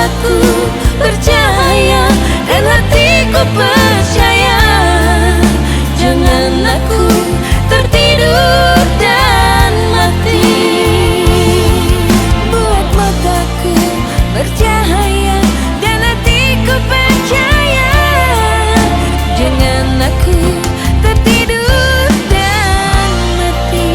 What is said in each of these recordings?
mataku percaya dan hatiku percaya. Jangan aku tertidur dan mati. Buat mataku bercahaya dan hatiku percaya. Jangan aku tertidur dan mati.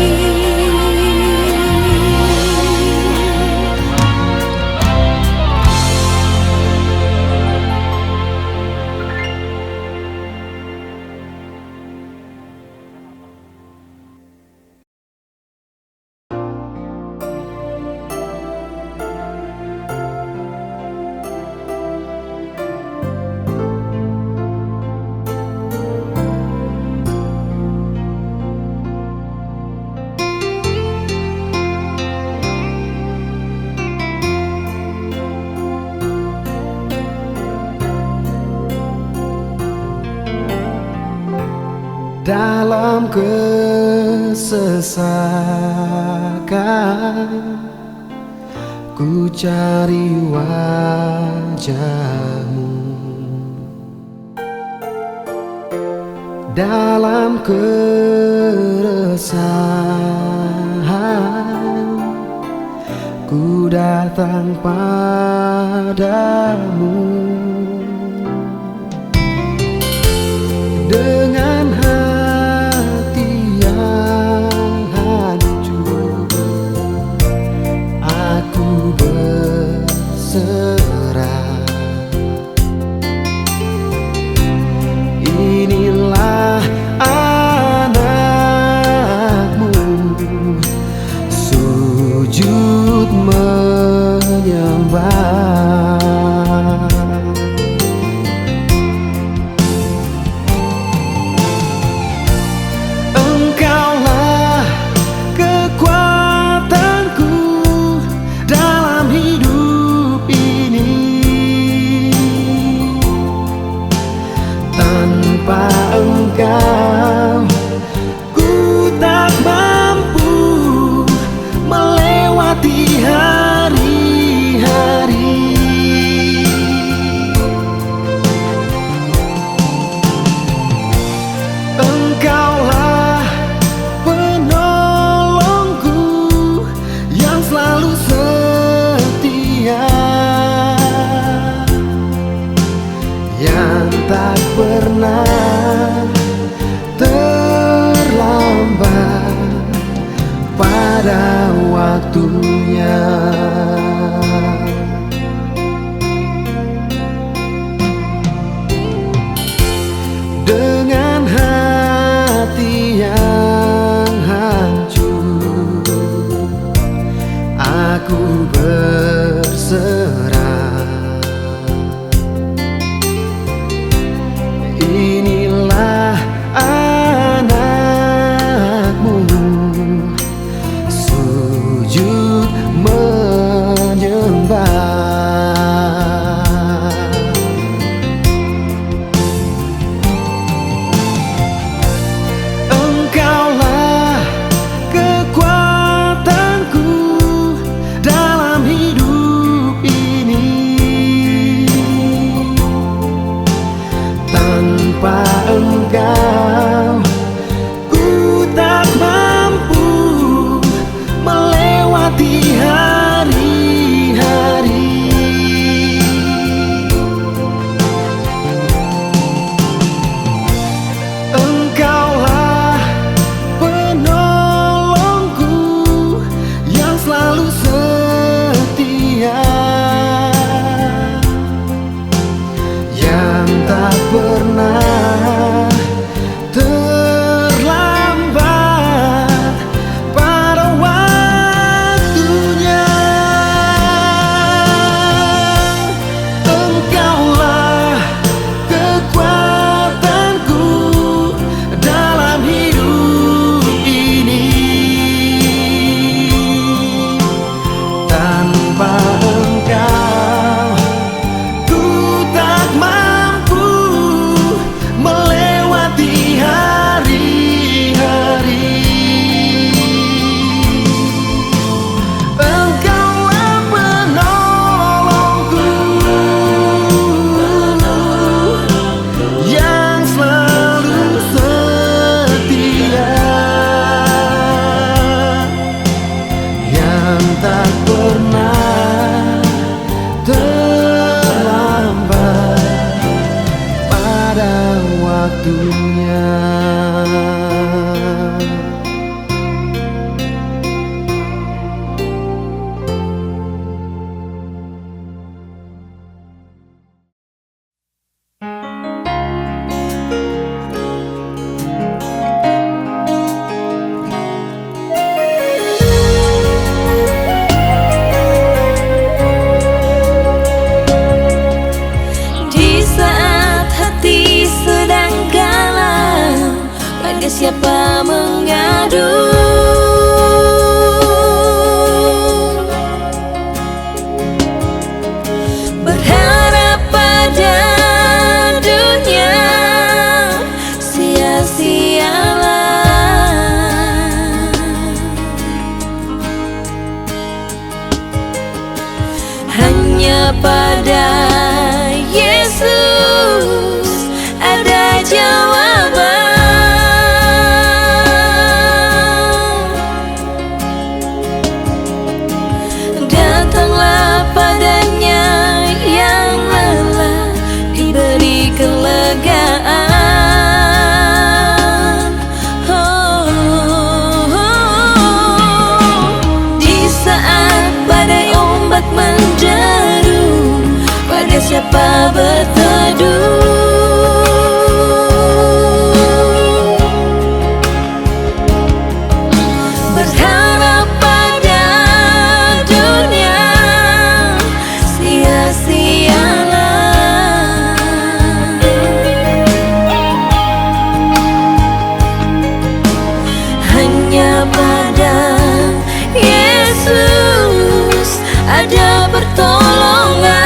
Dalam kesesakan ku cari wajahmu. Dalam keresahan ku datang padamu. Dengan hati yang hancur aku berserah. Inilah anakmu, sujud menyembah. Engkaulah kekuatanku dalam hidup ini. Tanpa Engkau ku tak mampu melewati hari-hari. Engkaulah penolongku yang selalu setia, yang tak pernah terlambat pada waktunya. Dengan hati yang hancur aku berserah. Inilah anakmu, sujud menyembah. waktunya. Di saat hati sedang galau, pada siapa mengadu? Berharap pada dunia, sia-sialah. Hanya pada Yesus ada jawaban. Datanglah padanya yang lelah, diberi kelegaan. Di saat badai ombak menderu, pada siapa berteduh? Berharap pada dunia, sia-sialah. Hanya pada Yesus ada pertolongan.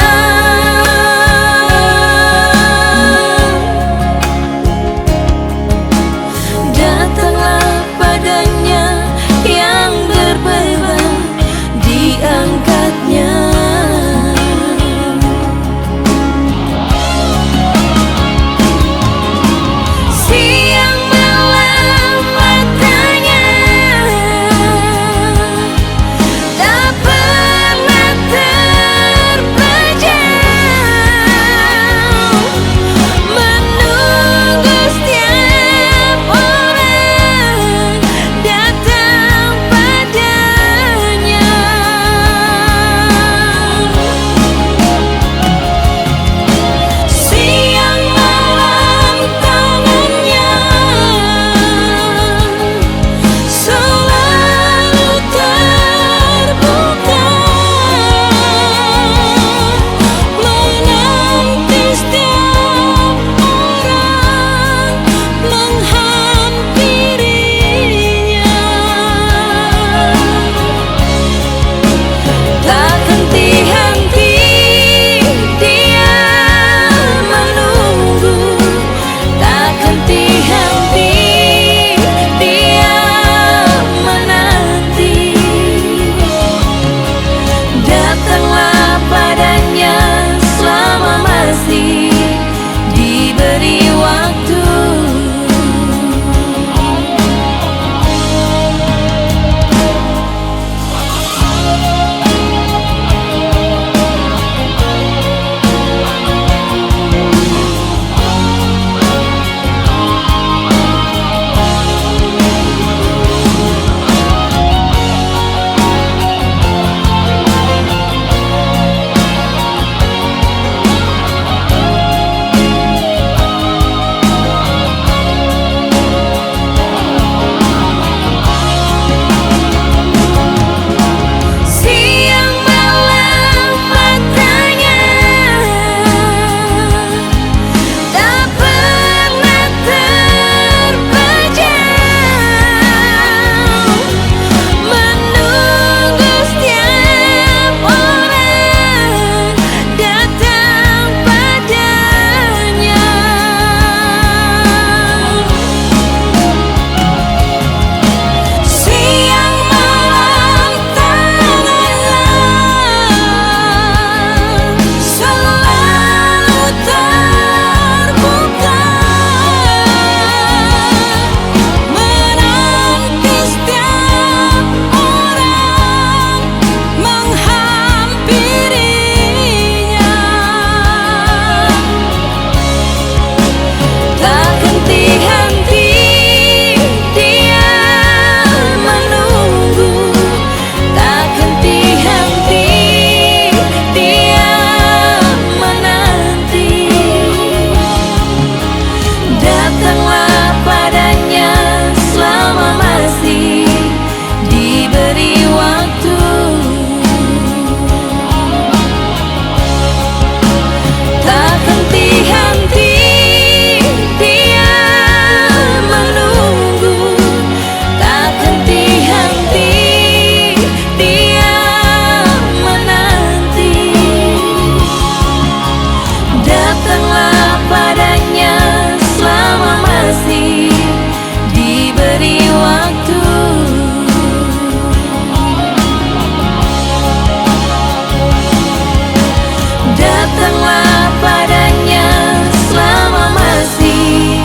datanglah padanya selama masih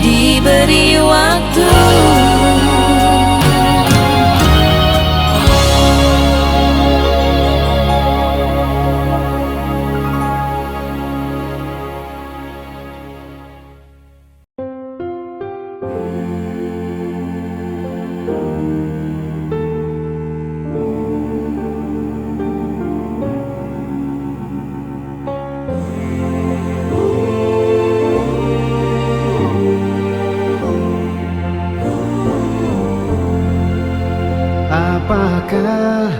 diberi waktu. Apakah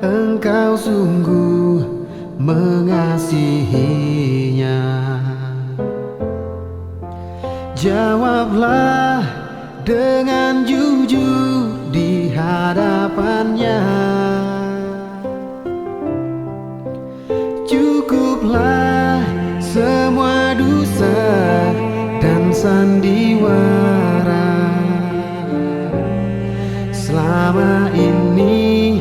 engkau sungguh mengasihinya? Jawablah dengan jujur di hadapannya. Cukuplah semua dosa dan sandiwara. Selama ini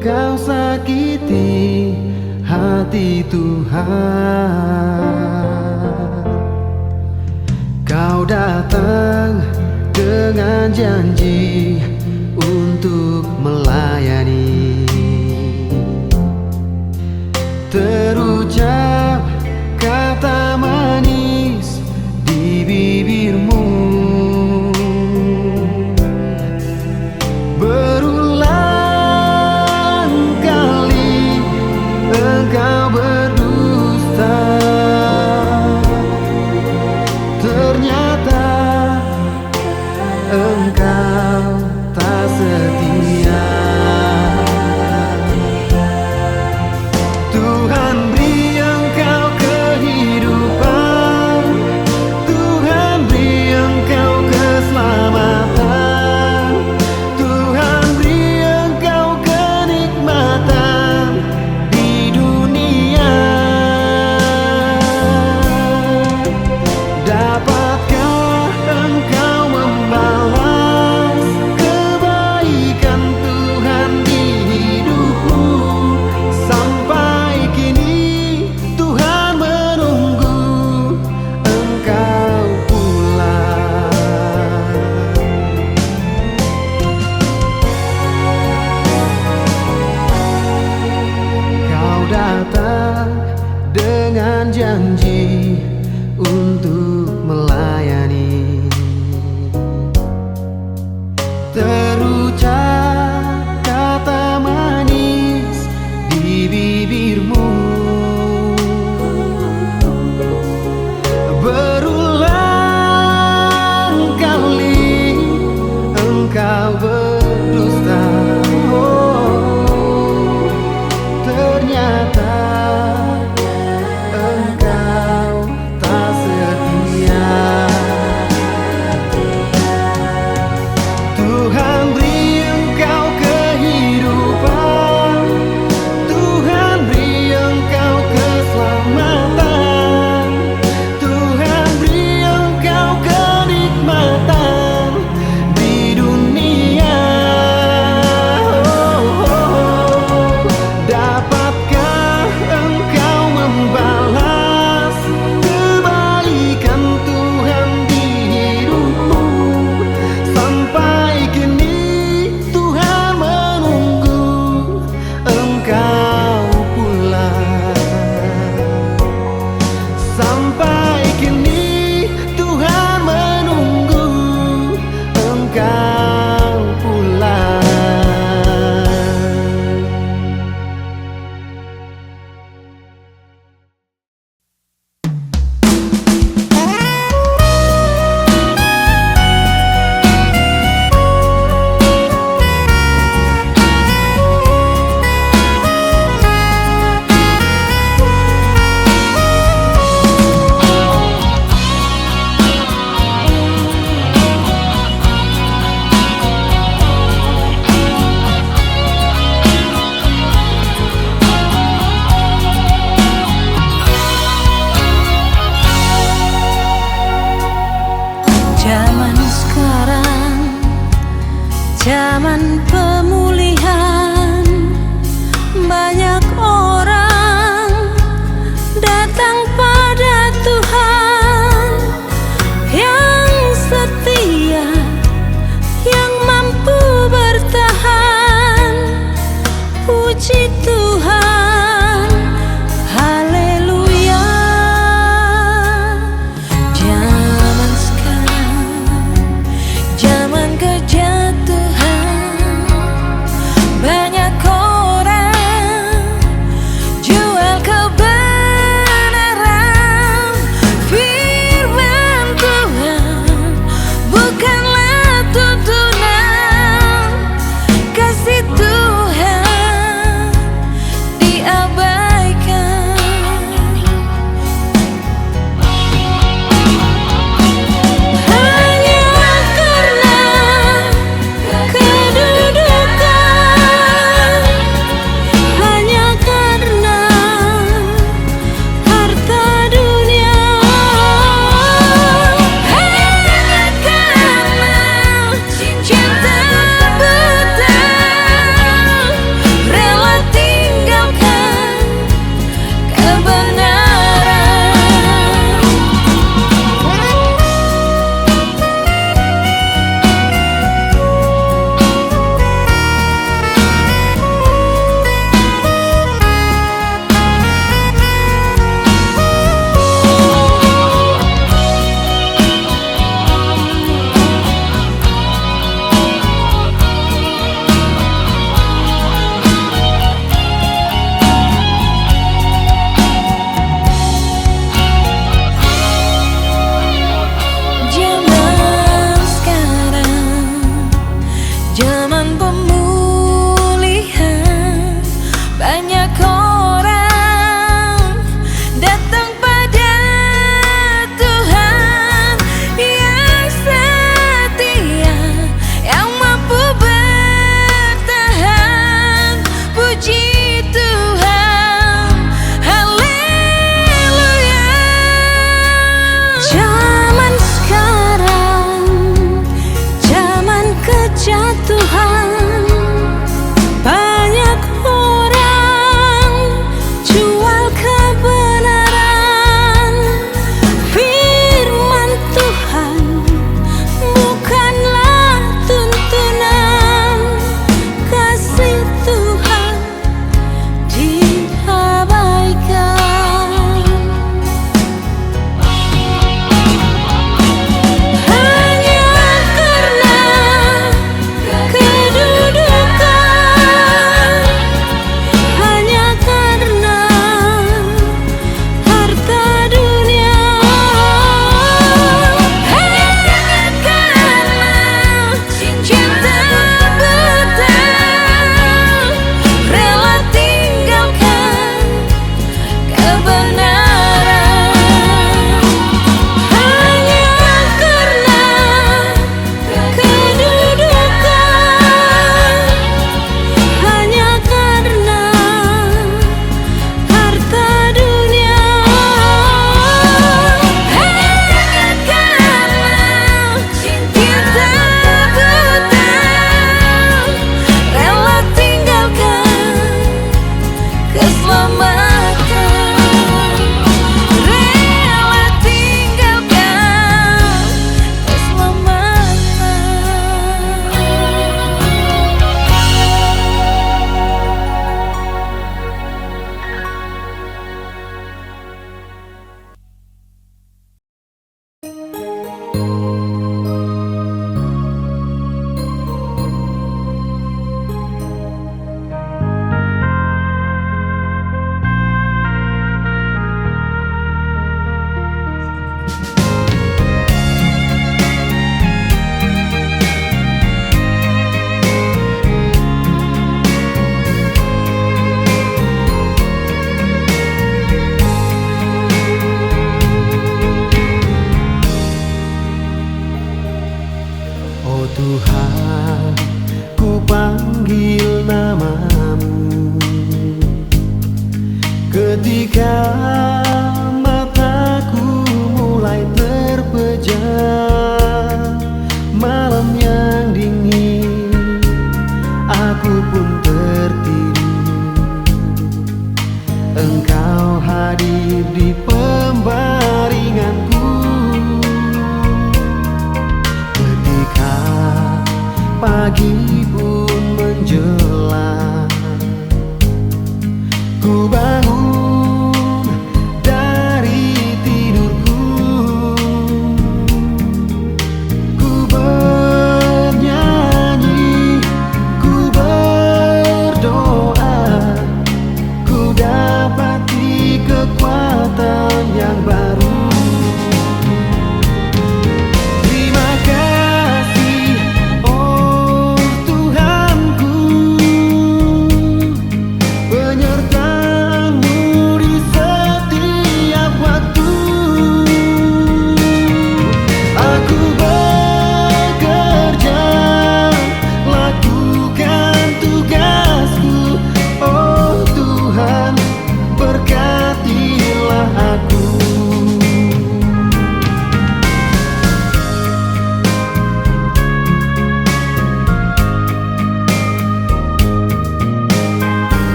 kau sakiti hati Tuhan. Kau datang dengan janji untuk melayani. Terucap kata manis di bibirmu. Berulang kali engkau berdusta. Ternyata engkau tak setia. Tuhan beri engkau kehidupan, Tuhan beri engkau keselamatan, Tuhan beri engkau kenikmatan di dunia. Dapatkah engkau membalas kebaikan Tuhan di hidupmu? Sampai kini Tuhan menunggu engkau pulang. Kau datang dengan janji untuk melayani. Terucap kata manis di bibirmu. Berulang kali engkau berdusta. Oh, ternyata engkau tak setia.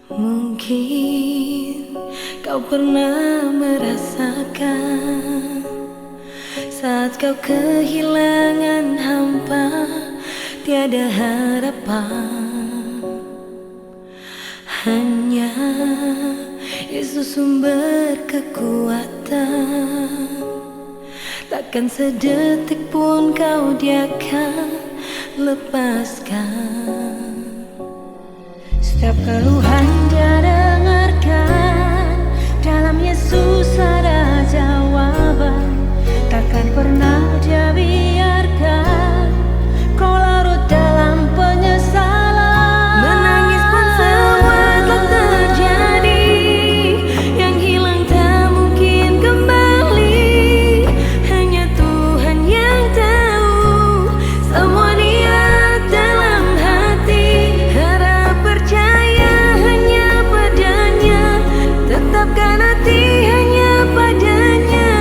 Mungkin kau pernah merasakan saat kau kehilangan hampa, tiada harapan. Hanya Yesus sumber kekuatan. Takkan sedetik pun kau Dia akan lepaskan. Setiap keluhan Dia dengarkan, dalam Yesus ada jawaban. Takkan pernah Dia biarkan kau larut dalam penyesalan. Menangis pun semua telah terjadi, yang hilang tak mungkin kembali. Hanya Tuhan yang tahu semua niat dalam hati. Harap percaya hanya padanya, tetapkan hati hanya padanya.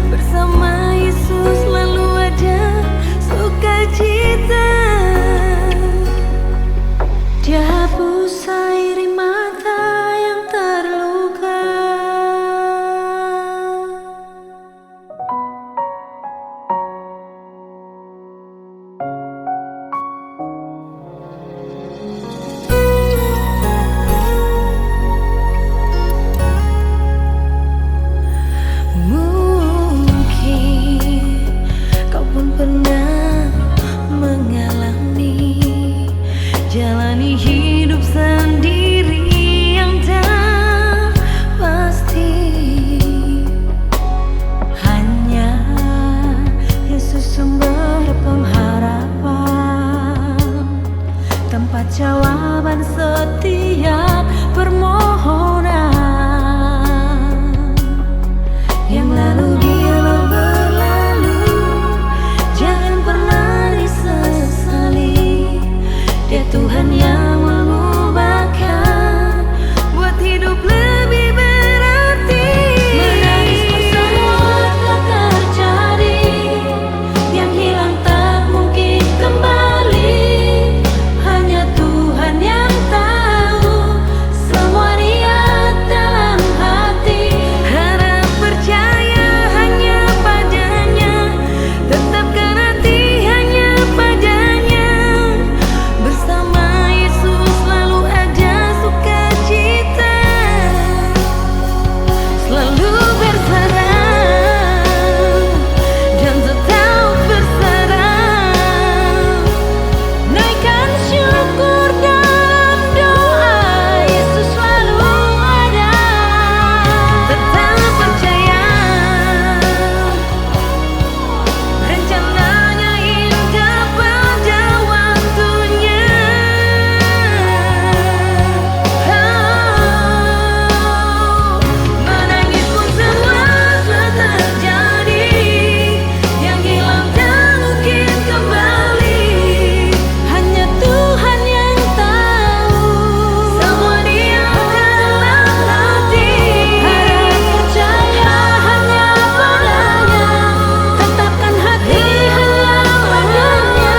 Bersama Yesus selalu ada sukacita. Dia hapus air mata yang terluka. Mungkin kau pun pernah mengalami jalani hidup sendiri yang tak pasti. Hanya Yesus sumber pengharapan, tempat jawaban setiap permohonan. Yang lalu dialah berlalu, jangan pernah disesali. Dia Tuhan yang mengubahkan, buat hidup lebih berarti. Menangis pun semua telah terjadi, yang hilang tak mungkin kembali. Hanya Tuhan yang tahu semua niat dalam hati. Harap percaya hanya padanya, tetapkan hati hanya padanya. Bersama Yesus selalu ada sukacita. Selalu berserah dan tetap berserah. Naikkan syukur dalam doa, Yesus selalu ada. Tetap percaya, rencananya indah pada waktunya. Menangis pun semua telah terjadi, yang hilang tak mungkin kembali. Hanya Tuhan yang tahu semua niat dalam hati. Harap percaya hanya padanya, tetapkan hati hanya padanya.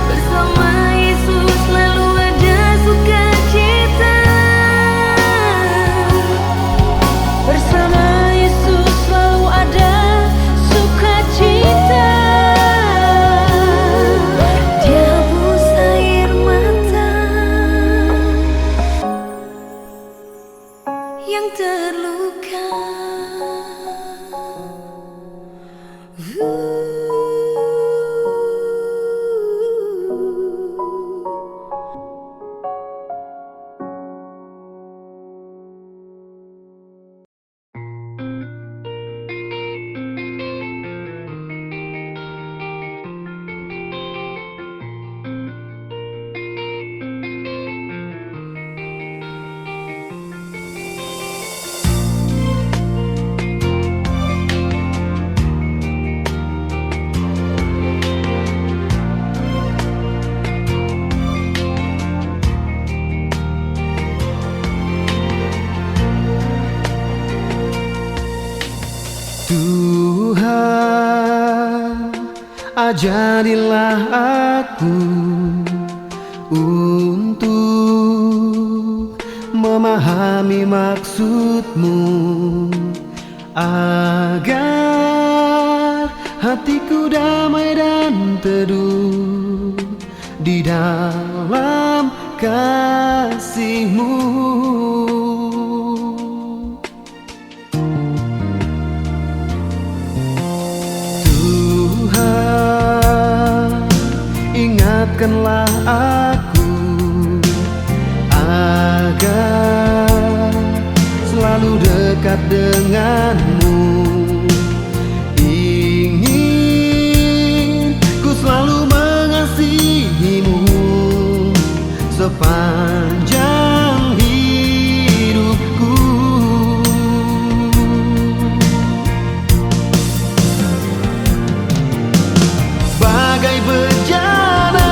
Bersama Yesus selalu ada sukacita. Bersama Yesus selalu ada sukacita. Dia hapus air mata yang terluka. Tuhan, ajarilah aku untuk memahami maksudmu, agar hatiku damai dan teduh di dalam kasih-Mu. Tuhan, ingatkanlah aku agar selalu dekat denganmu. Ingin ku selalu mengasihimu sepanjang hidupku. Bagai bejana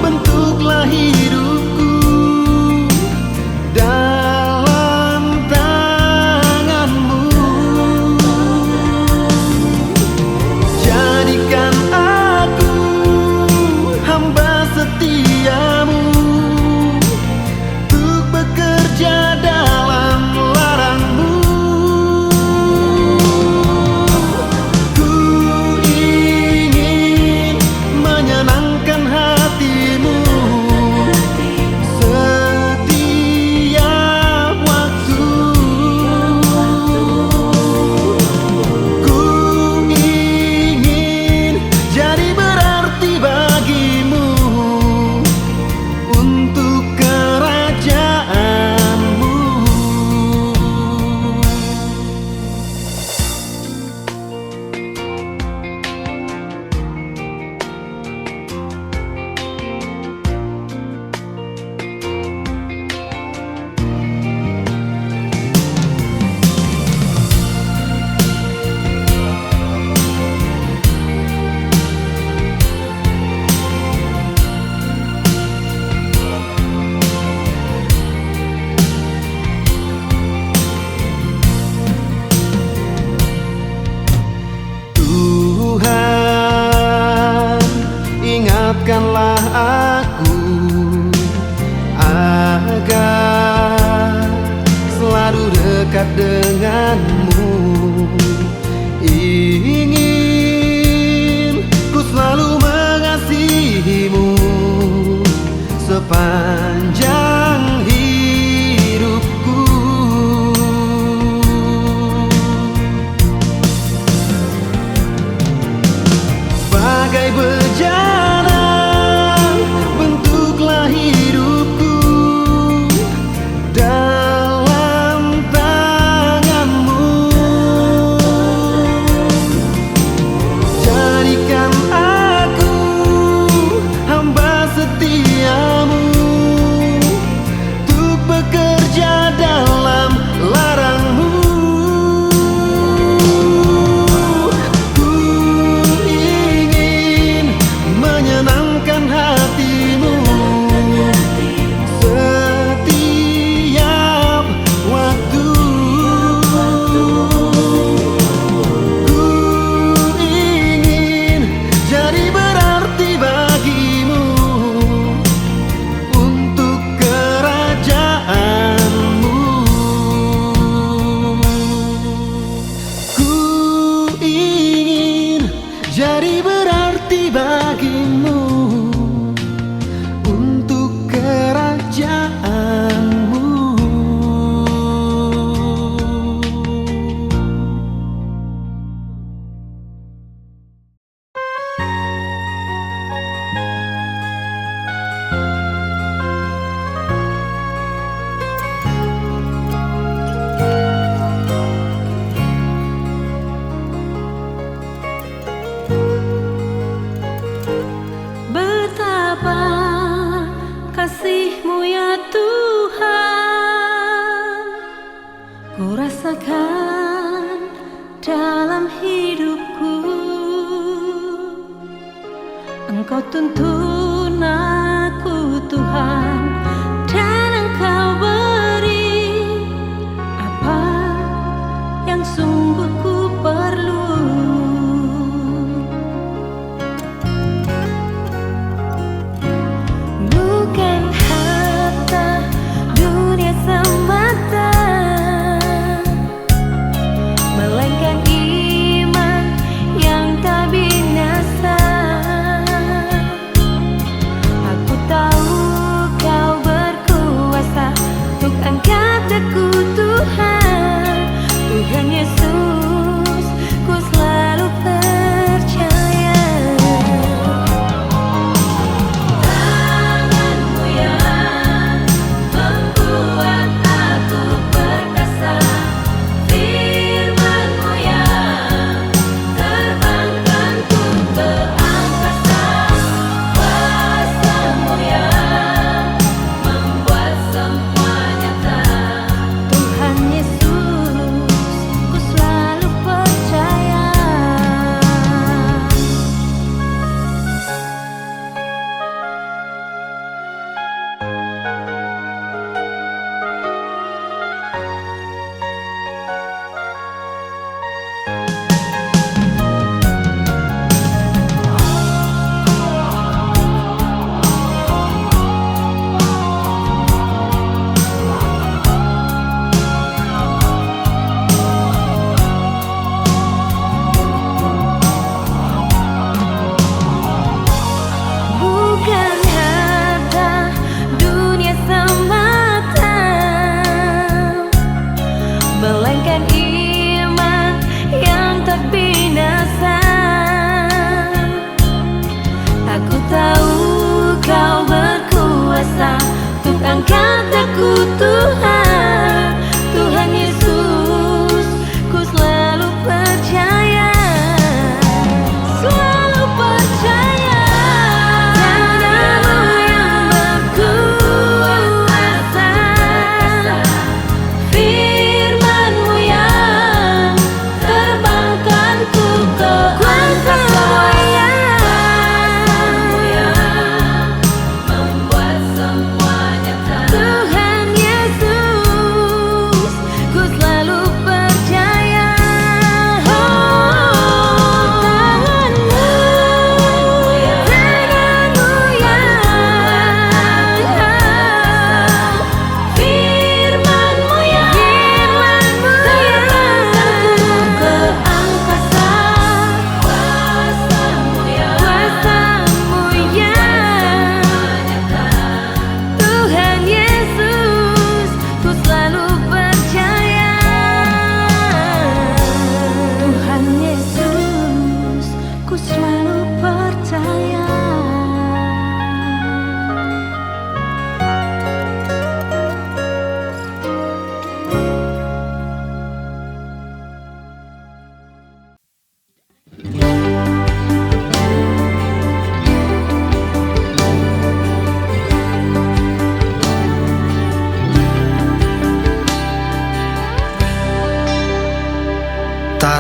bentuklah hidupku dalam tangan-Mu. Jadikan aku hamba setia-Mu untuk bekerja dalam larang-Mu. Ku ingin menyenangkan hati-Mu setiap waktu. Ku ingin jadi berarti bagi-Mu untuk kerajaan-Mu. Tuhan, ingatkanlah aku agar selalu dekat denganmu. Ingin ku selalu mengasihimu sepanjang hidupku. Bagai bejana bentuklah hidupku dalam tangan-Mu. Jadikan aku hamba setia-Mu untuk bekerja dalam larang-Mu. Ku ingin menyenangkan hati-Mu setiap waktu. Ku ingin jadi berarti bagi-Mu untuk kerajaan-Mu. Ku ingin jadi berarti bagi-Mu untuk kerajaan-Mu. Betapa kasih-Mu ya Tuhan, ku rasakan dalam hidupku. Engkau tuntun aku Tuhan, dan Engkau beri apa yang sungguh ku perlu. Bukan harta dunia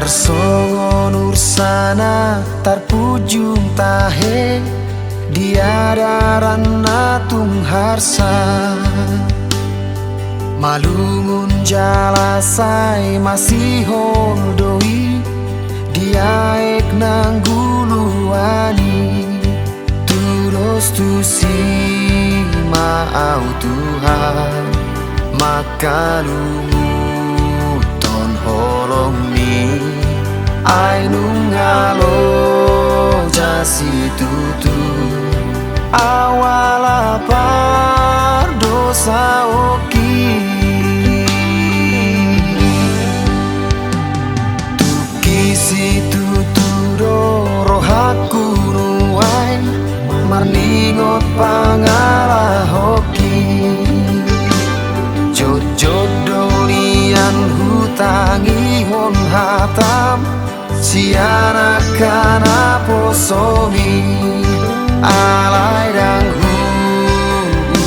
Marsongon ursana tarpujung tahe diadaran natung harsa malungun jalasai masih holdoi diaek nangguluani terus tu si maau Tuhan maka ton holong ni ai nungalo jasi tutu awala par dosa oki tuki si tuturo rohaku nuai marningot pangala hoki jojod dolian hutangi hon hatam siana kana posomi alai dang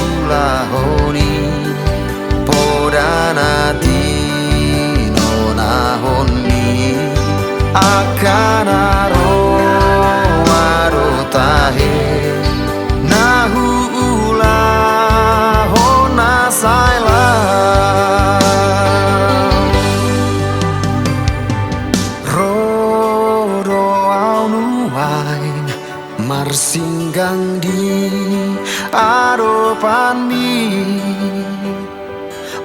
hulahoni podana tino nahoni akana ro tahe nahu ulahona saila marsinggang di aropan mi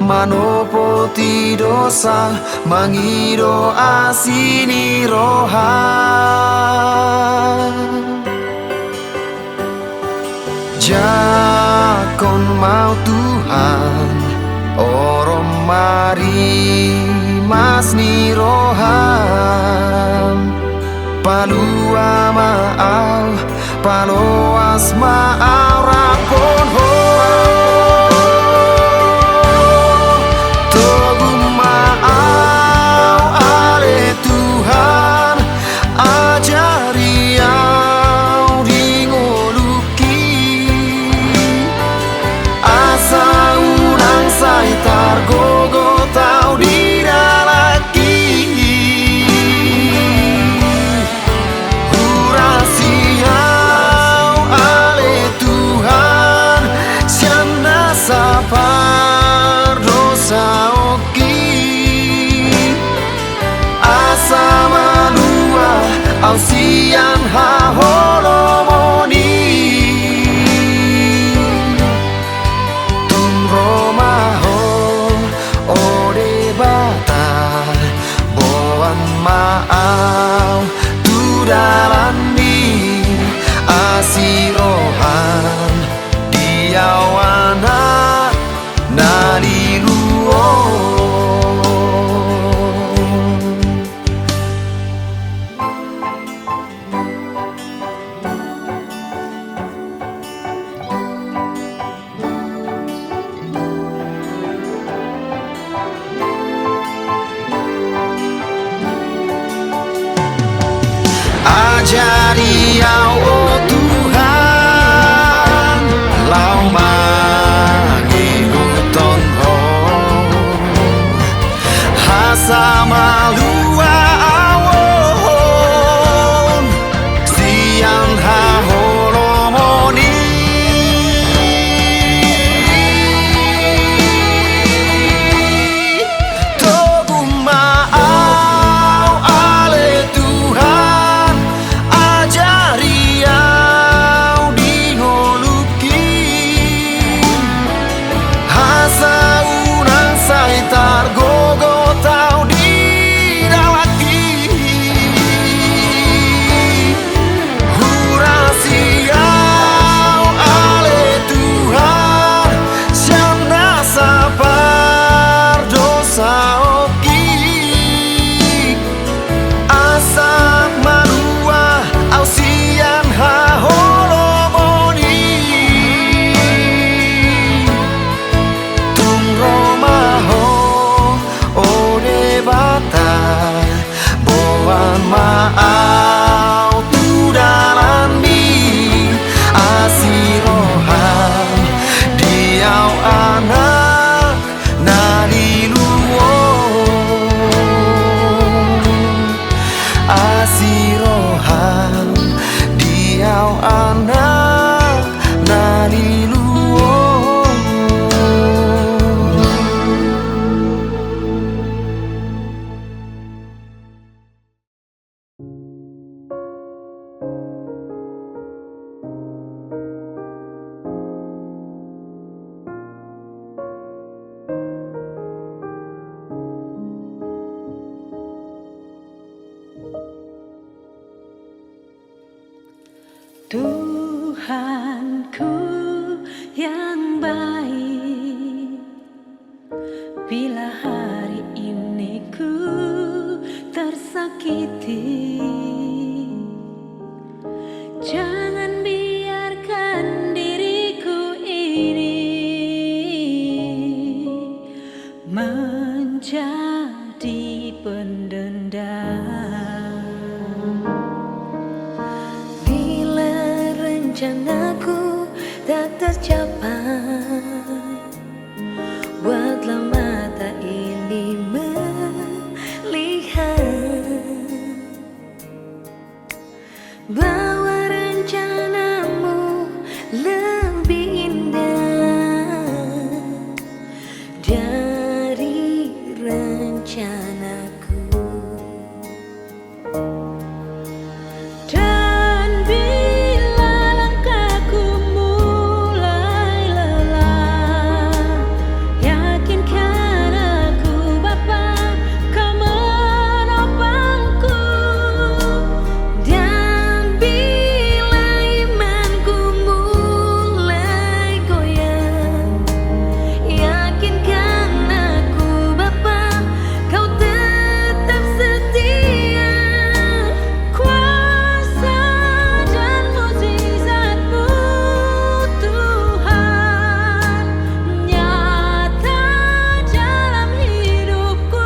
manopo ti dosa mangido asini rohan jakon mau Tuhan orom mari mas ni rohan palua maau paloas maau rapon ho togu maau ale Tuhan ajari au ringoluki asa unang sai targogo tau diralaki sapar dosa oki asa manua au sian haholomoni tum romaho ode bata boan maau tudalani asirohan diawana naliluo Tuhanku yang baik, bila hari ini ku tersakiti, jangan biarkan diriku ini menjadi pendendam. Bila rencanaku tak tercapai, buatlah mata ini melihat bahwa rencanamu lebih indah dari rencanaku. Dan bila langkahku mulai lelah, yakinkan aku Bapa, Kau menopangku. Dan bila imanku mulai goyah, yakinkan aku Bapa, Kau tetap setia. Kuasa dan mukjizat-Mu Tuhan nyata dalam hidupku.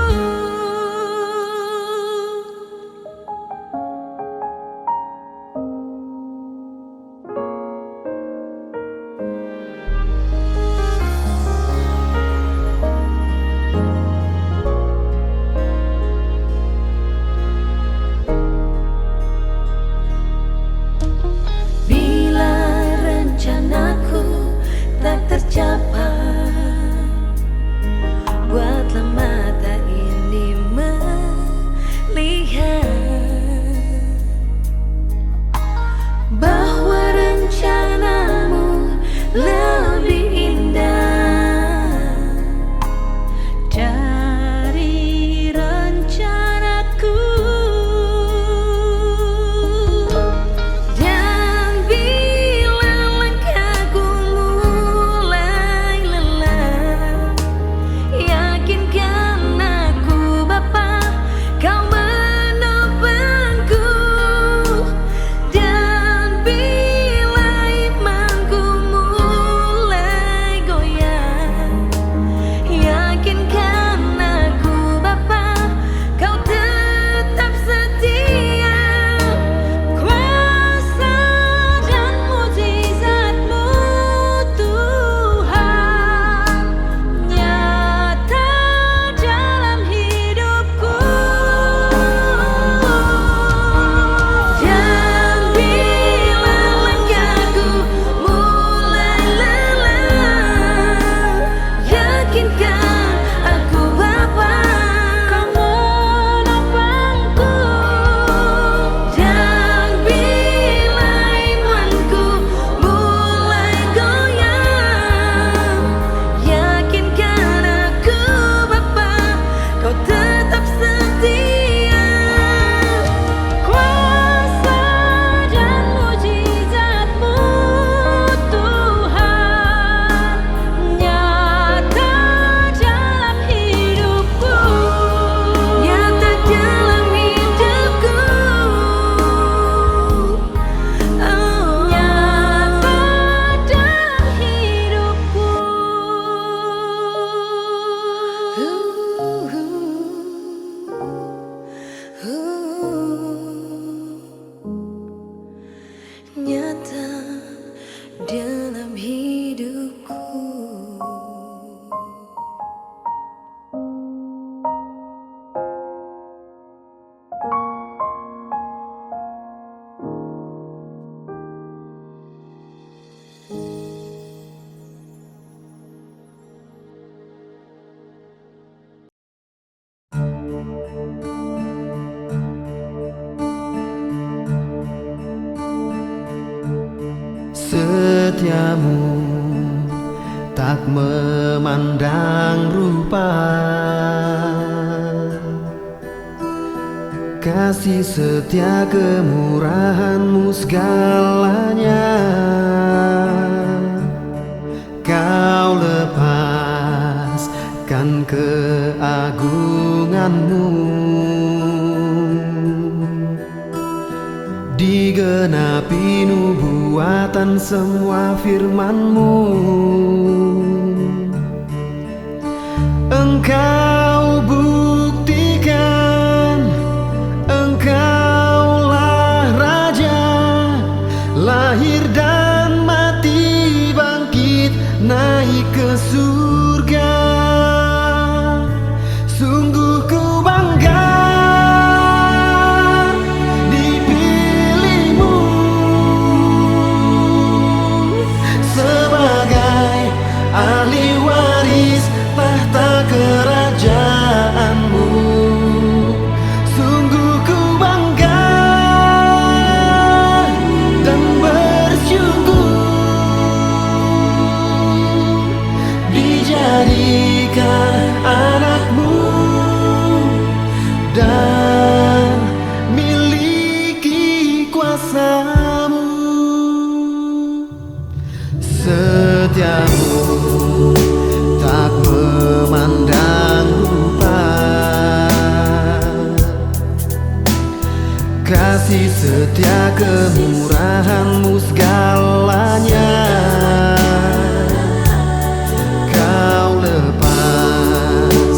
Bila rencanaku tak tercapai, buatlah mata ini melihat bahwa rencanamu lebih indah dari rencanaku. Dan bila langkahku mulai lelah, yakinkan aku Bapa, Kau menopangku. Dan bila imanku mulai goyah, yakinkan aku Bapa, Kau tetap setia. Kuasa dan mukjizat-Mu Tuhan nyata dalam hidupku. Dan bila langkahku mulai lelah, yakinkan aku Bapa, Kau menopangku. Dan bila imanku mulai goyah, yakinkan aku Bapa, Kau tetap setia. Kuasa dan mukjizat-Mu Tuhan nyata dalam hidupku. Nyata dalam hidupku. Oh, nyata dalam hidupku. Nyata dalam hidupku. Setiamu tak memandang rupa, kasih setia kemurahan-Mu segalanya. Kau lepaskan keagungan-Mu, digenapi nubuatan semua firman-Mu. Engkau buktikan, Engkaulah Raja, lahir dan mati, bangkit naik ke surga. Sungguh ku bangga dipilih-Mu sebagai ahli waris tahta kerajaan-Mu. Sungguh ku bangga dan bersyukur dijadikan anak-Mu dan miliki kuasa-Mu. Setiamu tak memandang rupa, kasih setia kemurahan-Mu segalanya. Kau lepaskan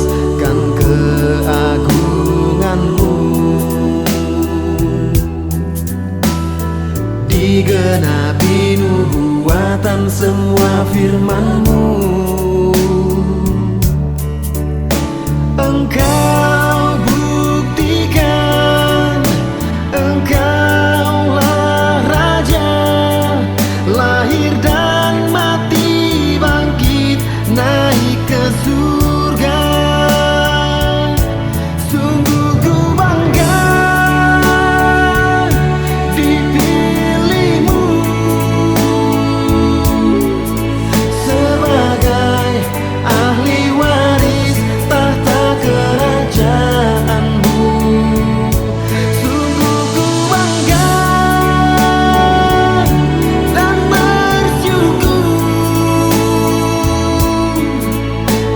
keagungan-Mu, digenapi nubuatan semua firman-Mu. Engkau buktikan, Engkaulah Raja, lahir dan mati, bangkit naik ke surga. Sungguh ku bangga dipilih-Mu sebagai ahli waris tahta kerajaan-Mu. Sungguh ku bangga dan bersyukur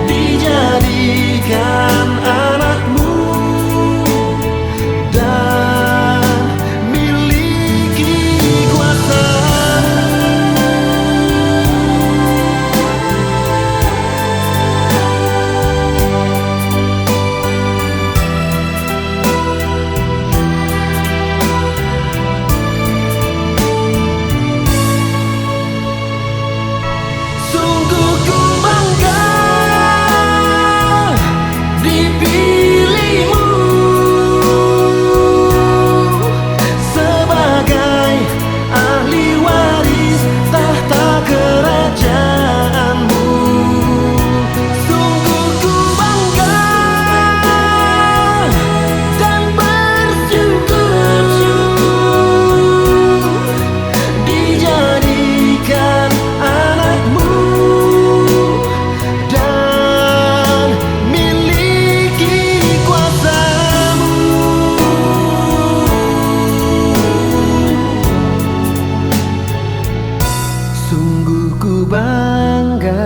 dijadikan anak-Mu dan miliki kuasa-Mu. Sungguh ku bangga dipilih-Mu sebagai ahli waris tahta kerajaan-Mu. Sungguh ku bangga dan bersyukur dijadikan anak-Mu dan miliki kuasa-Mu. Sungguh ku bangga.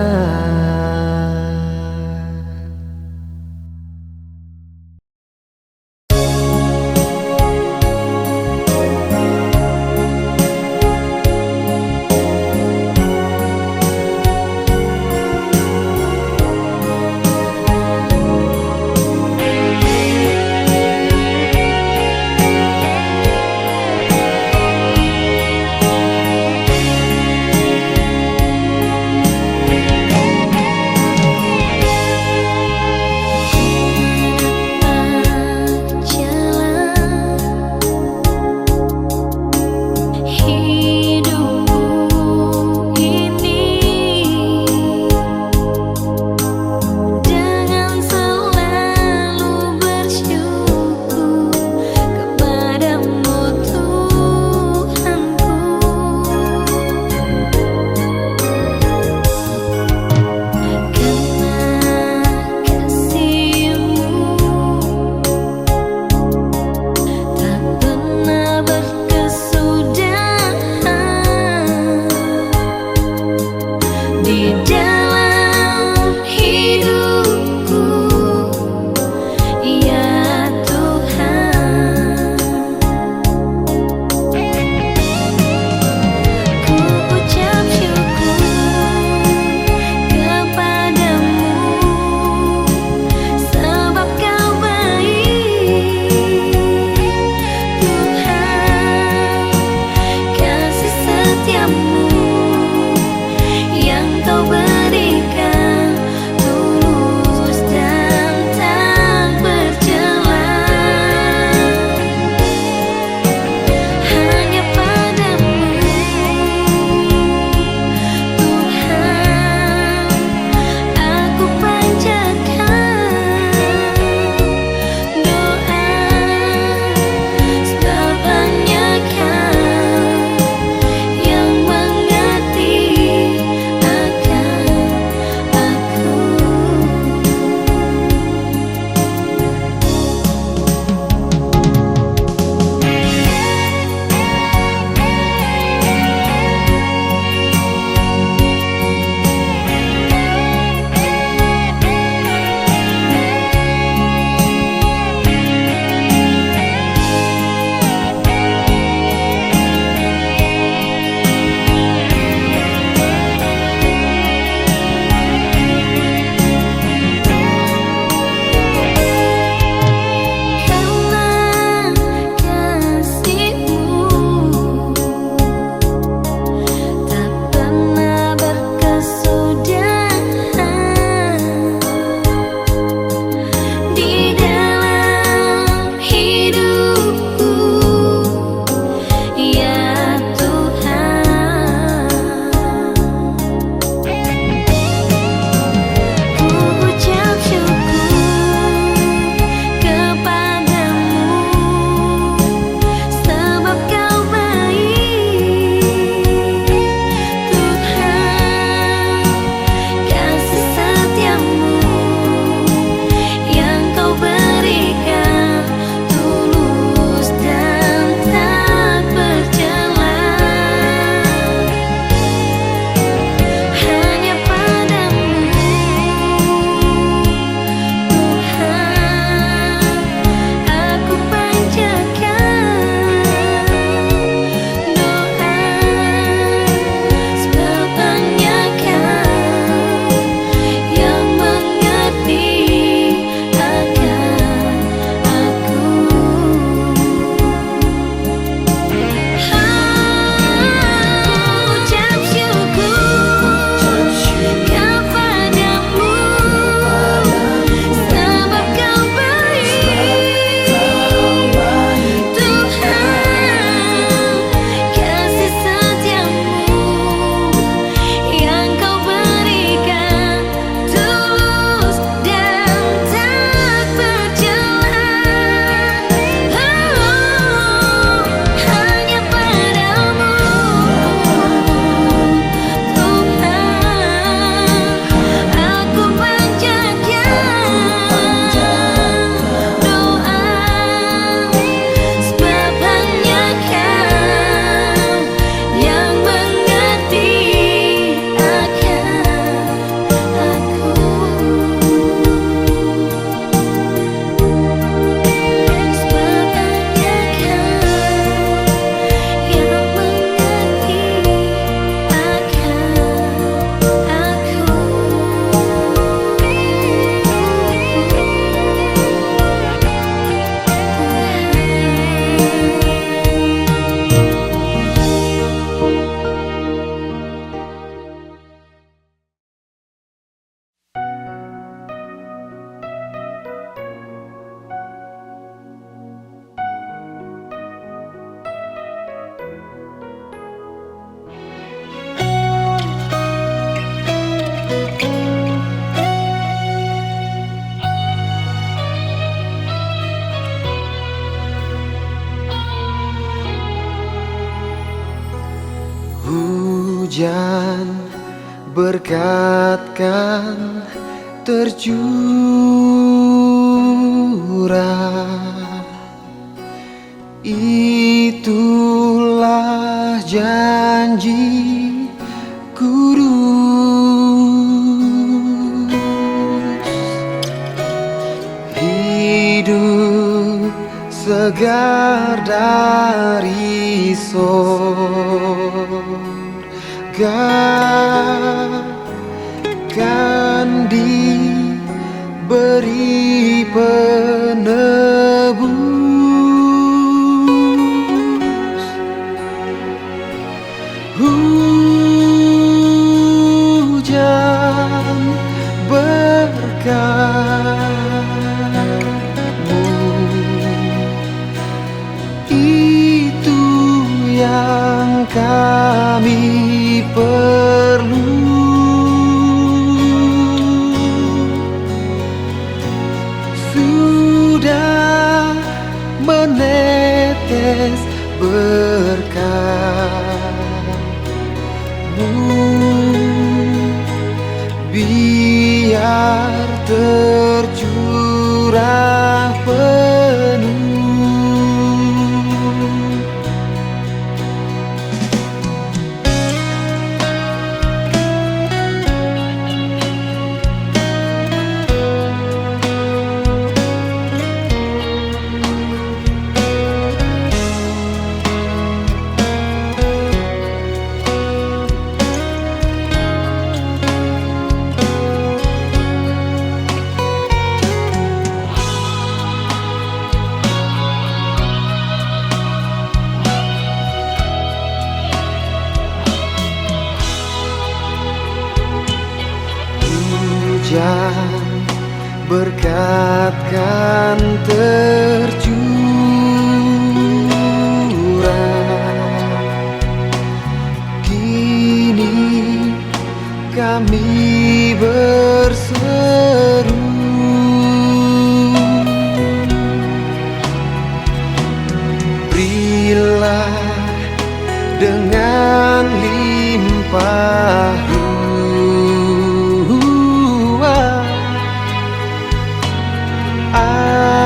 dalam hidupku, ya Tuhan. Ku ucap syukur kepadamu, sebab Kau baik, Tuhan. Kasih setiamu yang Kau berikan tulus dan tak bercelah. Hanya padamu, Tuhan, aku panjatkan doa, sebab hanya Kau yang mengerti akan aku. Karena kasih-Mu tak pernah berkesudahan di dalam hidupku, ya Tuhan. Ku ucap syukur kepadamu, sebab Kau baik, Tuhan. Kasih setiamu yang Kau berikan tulus dan tak bercelah. Hanya padamu, Tuhan, aku panjatkan doa, sebab hanya Kau yang mengerti akan aku. Ucap syukur kepadamu, sebab Kau baik, Tuhan. Kasih setiamu yang Kau berikan tulus dan tak bercelah. Hanya padamu, Tuhan, aku panjatkan doa, sebab hanya Kau yang mengerti akan aku. Sebab hanya Kau yang mengerti Hujan berkat kan tercurah, itulah janji kudus. segar dari sorga kan diberi penebus. Hujan berkatmu itu yang kami perlu. Sudah menetes berkatmu, biar tercurah penuh. Hujan berkat kan tercurah, kini kami berseru. Berilah dengan limpah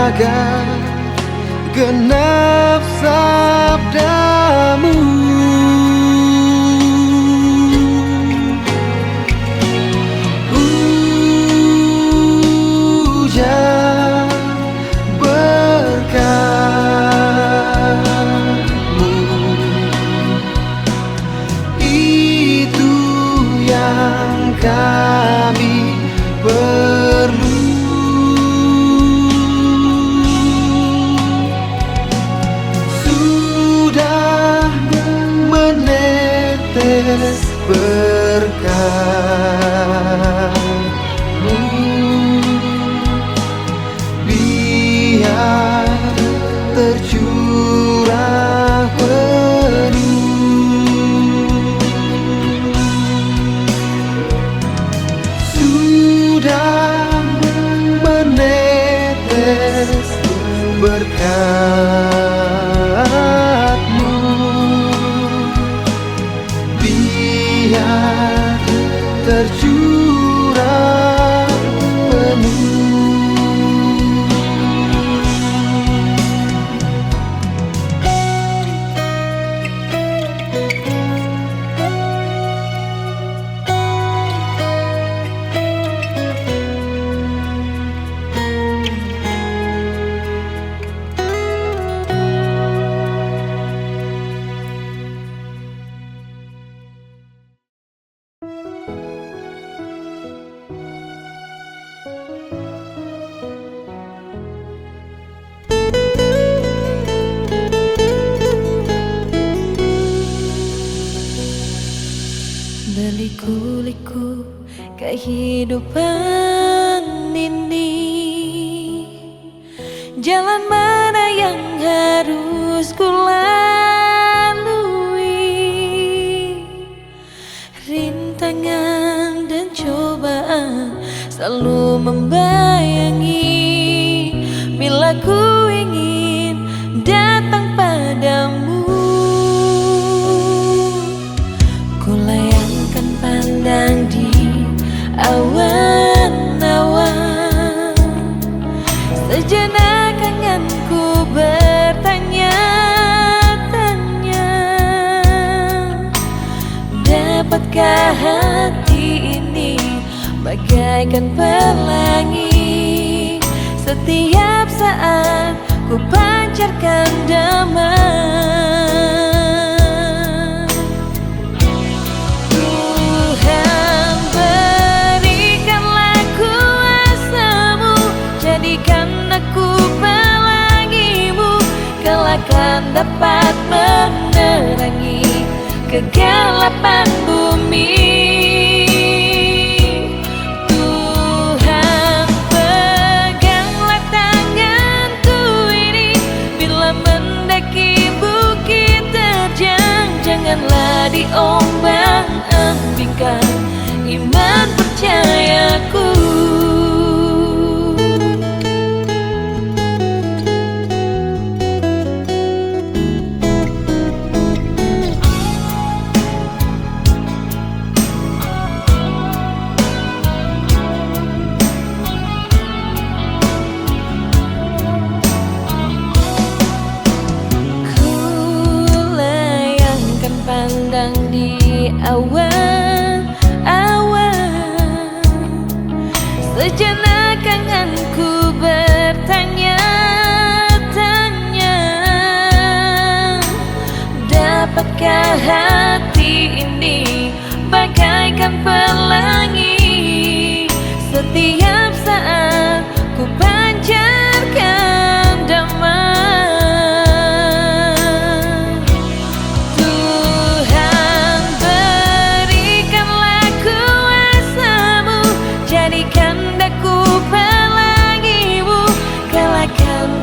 agar genap sabdamu. Hujan berkatmu itu yang kami perlu. Berkatmu biar tercurah penuh. Sudah menetes berkatmu, biar tercurah penuh. Berliku-liku kehidupan ini, jalan mana yang harus ku lalui? Rintangan dan cobaan selalu membayangi bila ku ingin datang padamu. Pandang di awan-awan, sejenak kangenku bertanya-tanya, dapatkah hati ini bagaikan pelangi setiap saat ku pancarkan damai. Tuhan, berikanlah kuasa-Mu, jadikan aku pelangi-Mu, kelak kan dapat menerangi kegelapan bumi. Tuhan, peganglah tanganku ini, bila mendaki bukit terjang, janganlah diombang-ambingkan iman percayaku. Pandang di awan-awan, sejenak kangenku bertanya-tanya, dapatkah hati ini bagaikan pelangi, setiap saat ku pancarkan damai.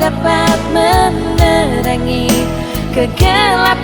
Dapat menerangi kegelapan